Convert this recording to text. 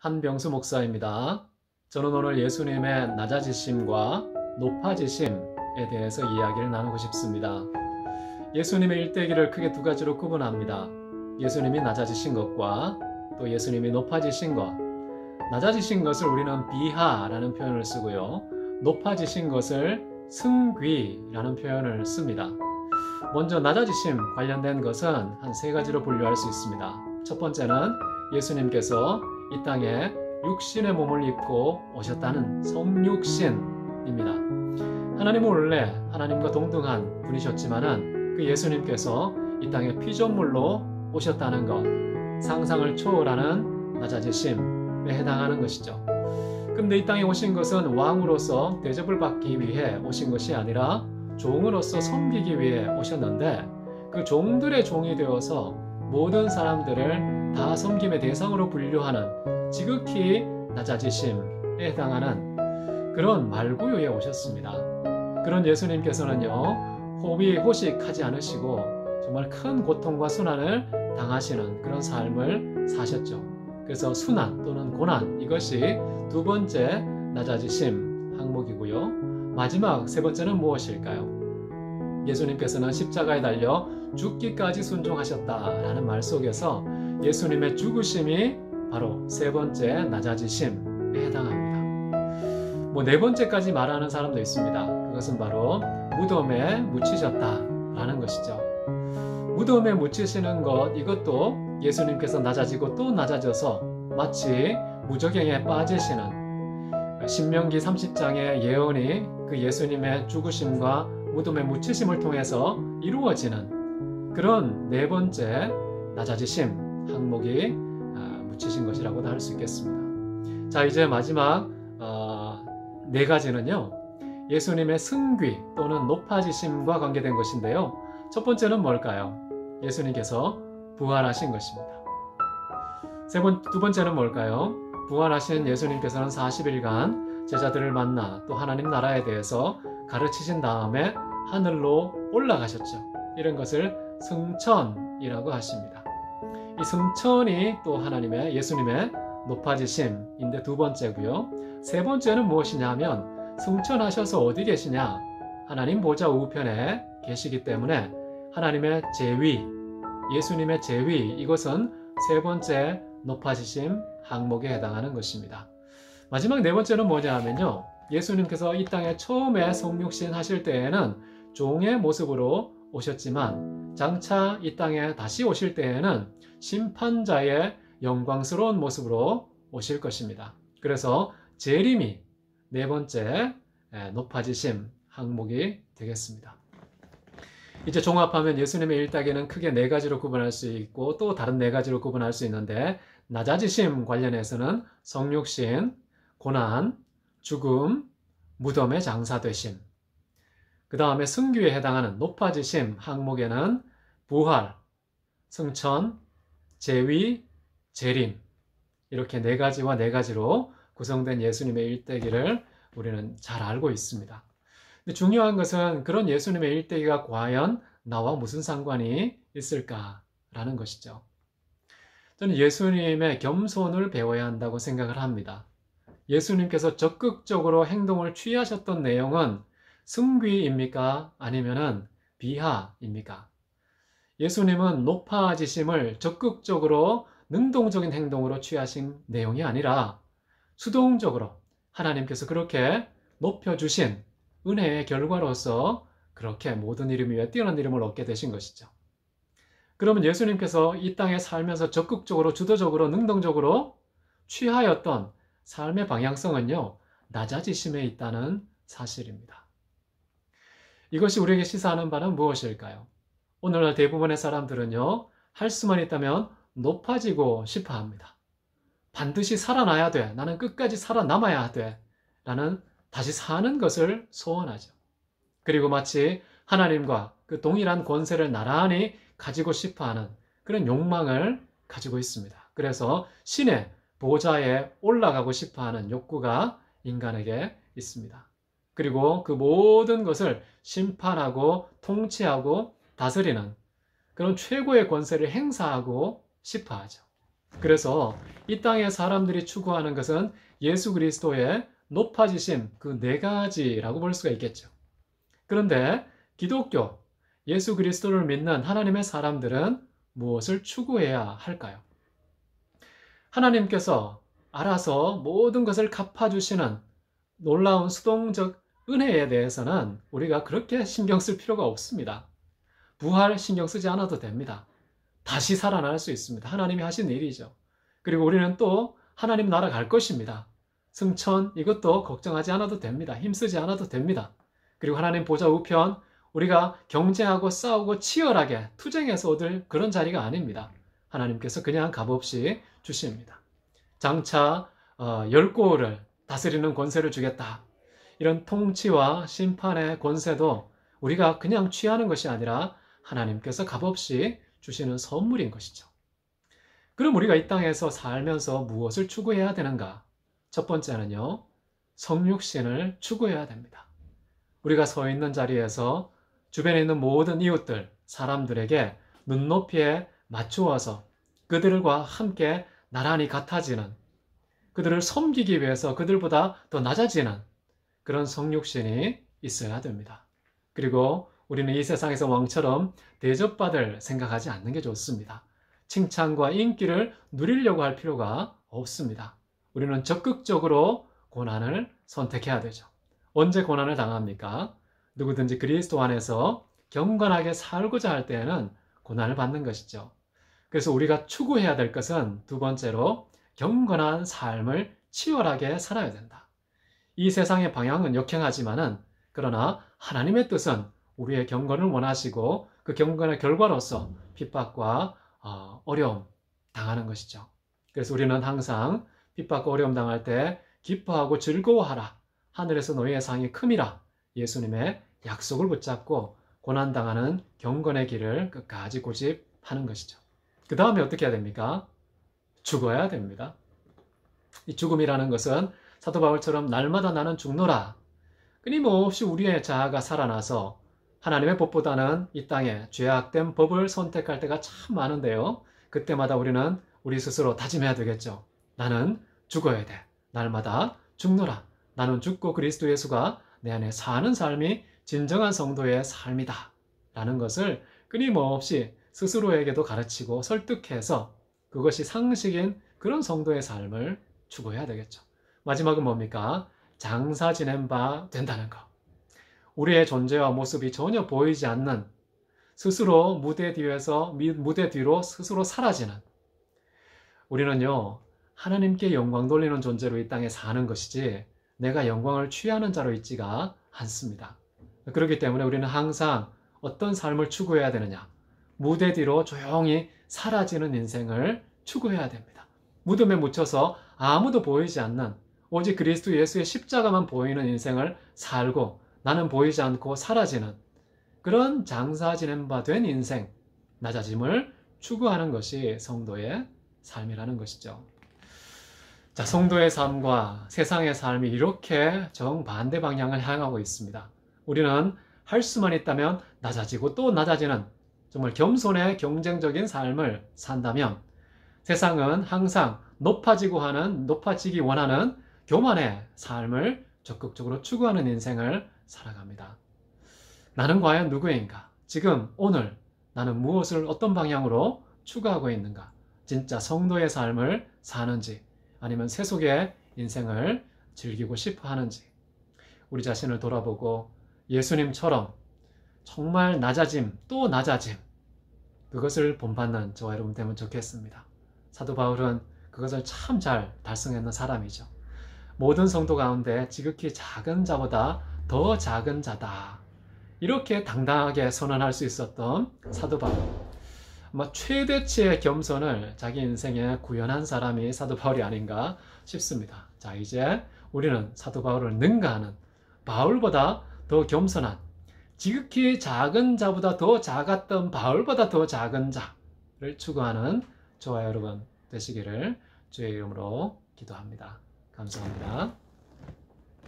한병수 목사입니다. 저는 오늘 예수님의 낮아지심과 높아지심에 대해서 이야기를 나누고 싶습니다. 예수님의 일대기를 크게 두 가지로 구분합니다. 예수님이 낮아지신 것과 또 예수님이 높아지신 것. 낮아지신 것을 우리는 비하라는 표현을 쓰고요. 높아지신 것을 승귀라는 표현을 씁니다. 먼저 낮아지심 관련된 것은 한 세 가지로 분류할 수 있습니다. 첫 번째는 예수님께서 이 땅에 육신의 몸을 입고 오셨다는 성육신입니다. 하나님은 원래 하나님과 동등한 분이셨지만은 그 예수님께서 이 땅에 피조물로 오셨다는 것, 상상을 초월하는 낮아지심에 해당하는 것이죠. 근데 이 땅에 오신 것은 왕으로서 대접을 받기 위해 오신 것이 아니라 종으로서 섬기기 위해 오셨는데, 그 종들의 종이 되어서 모든 사람들을 다 섬김의 대상으로 분류하는 지극히 낮아지심에 해당하는 그런 말구유에 오셨습니다. 그런 예수님께서는요, 호식하지 않으시고 정말 큰 고통과 순환을 당하시는 그런 삶을 사셨죠. 그래서 순환 또는 고난, 이것이 두 번째 낮아지심 항목이고요. 마지막 세 번째는 무엇일까요? 예수님께서는 십자가에 달려 죽기까지 순종하셨다라는 말 속에서 예수님의 죽으심이 바로 세 번째 낮아지심에 해당합니다. 네 번째까지 말하는 사람도 있습니다. 그것은 바로 무덤에 묻히셨다라는 것이죠. 무덤에 묻히시는 것, 이것도 예수님께서 낮아지고 또 낮아져서 마치 무저갱에 빠지시는 신명기 30장의 예언이 그 예수님의 죽으심과 무덤에 묻히심을 통해서 이루어지는 그런 네 번째 낮아지심 항목이 묻히신 것이라고도 할 수 있겠습니다. 자, 이제 마지막 네 가지는요, 예수님의 승귀 또는 높아지심과 관계된 것인데요. 첫 번째는 뭘까요? 예수님께서 부활하신 것입니다. 두 번째는 뭘까요? 부활하신 예수님께서는 40일간 제자들을 만나 또 하나님 나라에 대해서 가르치신 다음에 하늘로 올라가셨죠. 이런 것을 승천이라고 하십니다. 이 승천이 또 예수님의 높아지심인데 두 번째고요. 세 번째는 무엇이냐 하면, 승천하셔서 어디 계시냐? 하나님 보좌 우편에 계시기 때문에 하나님의 제위, 예수님의 제위, 이것은 세 번째 높아지심 항목에 해당하는 것입니다. 마지막 네 번째는 뭐냐 하면요, 예수님께서 이 땅에 처음에 성육신 하실 때에는 종의 모습으로 오셨지만 장차 이 땅에 다시 오실 때에는 심판자의 영광스러운 모습으로 오실 것입니다. 그래서 재림이 네 번째 높아지심 항목이 되겠습니다. 이제 종합하면 예수님의 일대기는 크게 네 가지로 구분할 수 있고 또 다른 네 가지로 구분할 수 있는데, 낮아지심 관련해서는 성육신, 고난, 죽음, 무덤의 장사되심, 그 다음에 승귀에 해당하는 높아지심 항목에는 부활, 승천, 제위, 재림, 이렇게 네 가지와 네 가지로 구성된 예수님의 일대기를 우리는 잘 알고 있습니다. 근데 중요한 것은 그런 예수님의 일대기가 과연 나와 무슨 상관이 있을까라는 것이죠. 저는 예수님의 겸손을 배워야 한다고 생각을 합니다. 예수님께서 적극적으로 행동을 취하셨던 내용은 승귀입니까? 아니면은 비하입니까? 예수님은 높아지심을 적극적으로 능동적인 행동으로 취하신 내용이 아니라 수동적으로 하나님께서 그렇게 높여주신 은혜의 결과로서 그렇게 모든 이름 위에 뛰어난 이름을 얻게 되신 것이죠. 그러면 예수님께서 이 땅에 살면서 적극적으로, 주도적으로, 능동적으로 취하였던 삶의 방향성은요, 낮아지심에 있다는 사실입니다. 이것이 우리에게 시사하는 바는 무엇일까요? 오늘날 대부분의 사람들은요, 할 수만 있다면 높아지고 싶어 합니다. 반드시 살아나야 돼. 나는 끝까지 살아남아야 돼. 라는 다시 사는 것을 소원하죠. 그리고 마치 하나님과 그 동일한 권세를 나란히 가지고 싶어 하는 그런 욕망을 가지고 있습니다. 그래서 신의 보좌에 올라가고 싶어 하는 욕구가 인간에게 있습니다. 그리고 그 모든 것을 심판하고 통치하고 다스리는 그런 최고의 권세를 행사하고 싶어 하죠. 그래서 이 땅의 사람들이 추구하는 것은 예수 그리스도의 높아지심, 그 네 가지라고 볼 수가 있겠죠. 그런데 기독교, 예수 그리스도를 믿는 하나님의 사람들은 무엇을 추구해야 할까요? 하나님께서 알아서 모든 것을 갚아주시는 놀라운 수동적 은혜에 대해서는 우리가 그렇게 신경 쓸 필요가 없습니다. 부활 신경 쓰지 않아도 됩니다. 다시 살아날 수 있습니다. 하나님이 하신 일이죠. 그리고 우리는 또 하나님 나라 갈 것입니다. 승천 이것도 걱정하지 않아도 됩니다. 힘쓰지 않아도 됩니다. 그리고 하나님 보좌 우편 우리가 경쟁하고 싸우고 치열하게 투쟁해서 얻을 그런 자리가 아닙니다. 하나님께서 그냥 값없이 주십니다. 장차 10고을을 다스리는 권세를 주겠다. 이런 통치와 심판의 권세도 우리가 그냥 취하는 것이 아니라 하나님께서 값없이 주시는 선물인 것이죠. 그럼 우리가 이 땅에서 살면서 무엇을 추구해야 되는가? 첫 번째는요, 성육신을 추구해야 됩니다. 우리가 서 있는 자리에서 주변에 있는 모든 이웃들, 사람들에게 눈높이에 맞추어서 그들과 함께 나란히 같아지는, 그들을 섬기기 위해서 그들보다 더 낮아지는 그런 성육신이 있어야 됩니다. 그리고 우리는 이 세상에서 왕처럼 대접받을 생각하지 않는 게 좋습니다. 칭찬과 인기를 누리려고 할 필요가 없습니다. 우리는 적극적으로 고난을 선택해야 되죠. 언제 고난을 당합니까? 누구든지 그리스도 안에서 경건하게 살고자 할 때에는 고난을 받는 것이죠. 그래서 우리가 추구해야 될 것은 두 번째로 경건한 삶을 치열하게 살아야 된다. 이 세상의 방향은 역행하지만은 그러나 하나님의 뜻은 우리의 경건을 원하시고 그 경건의 결과로서 핍박과 어려움 당하는 것이죠. 그래서 우리는 항상 핍박과 어려움 당할 때 기뻐하고 즐거워하라. 하늘에서 너희의 상이 큼이라. 예수님의 약속을 붙잡고 고난당하는 경건의 길을 끝까지 고집하는 것이죠. 그 다음에 어떻게 해야 됩니까? 죽어야 됩니다. 이 죽음이라는 것은 사도 바울처럼 날마다 나는 죽노라. 끊임없이 우리의 자아가 살아나서 하나님의 법보다는 이 땅에 죄악된 법을 선택할 때가 참 많은데요. 그때마다 우리는 우리 스스로 다짐해야 되겠죠. 나는 죽어야 돼. 날마다 죽노라. 나는 죽고 그리스도 예수가 내 안에 사는 삶이 진정한 성도의 삶이다. 라는 것을 끊임없이 스스로에게도 가르치고 설득해서 그것이 상식인 그런 성도의 삶을 추구해야 되겠죠. 마지막은 뭡니까? 장사 지낸 바 된다는 것. 우리의 존재와 모습이 전혀 보이지 않는 스스로 무대 뒤로 스스로 사라지는 우리는요 하나님께 영광 돌리는 존재로 이 땅에 사는 것이지 내가 영광을 취하는 자로 있지가 않습니다. 그렇기 때문에 우리는 항상 어떤 삶을 추구해야 되느냐? 무대 뒤로 조용히 사라지는 인생을 추구해야 됩니다. 무덤에 묻혀서 아무도 보이지 않는 오직 그리스도 예수의 십자가만 보이는 인생을 살고 나는 보이지 않고 사라지는 그런 장사 지낸 바 된 인생, 낮아짐을 추구하는 것이 성도의 삶이라는 것이죠. 자, 성도의 삶과 세상의 삶이 이렇게 정반대 방향을 향하고 있습니다. 우리는 할 수만 있다면 낮아지고 또 낮아지는 정말 겸손의 경쟁적인 삶을 산다면 세상은 항상 높아지기 원하는 교만의 삶을 적극적으로 추구하는 인생을 살아갑니다. 나는 과연 누구인가? 지금 오늘 나는 무엇을 어떤 방향으로 추구하고 있는가? 진짜 성도의 삶을 사는지 아니면 세속의 인생을 즐기고 싶어 하는지 우리 자신을 돌아보고 예수님처럼 정말 낮아짐 또 낮아짐 그것을 본받는 저와 여러분 되면 좋겠습니다. 사도 바울은 그것을 참 잘 달성했는 사람이죠. 모든 성도 가운데 지극히 작은 자보다 더 작은 자다. 이렇게 당당하게 선언할 수 있었던 사도 바울. 아마 최대치의 겸손을 자기 인생에 구현한 사람이 사도 바울이 아닌가 싶습니다. 자, 이제 우리는 사도 바울을 능가하는 바울보다 더 겸손한 지극히 작은 자보다 더 작았던 바울보다 더 작은 자를 추구하는 저와 여러분 되시기를 주의 이름으로 기도합니다. 감사합니다.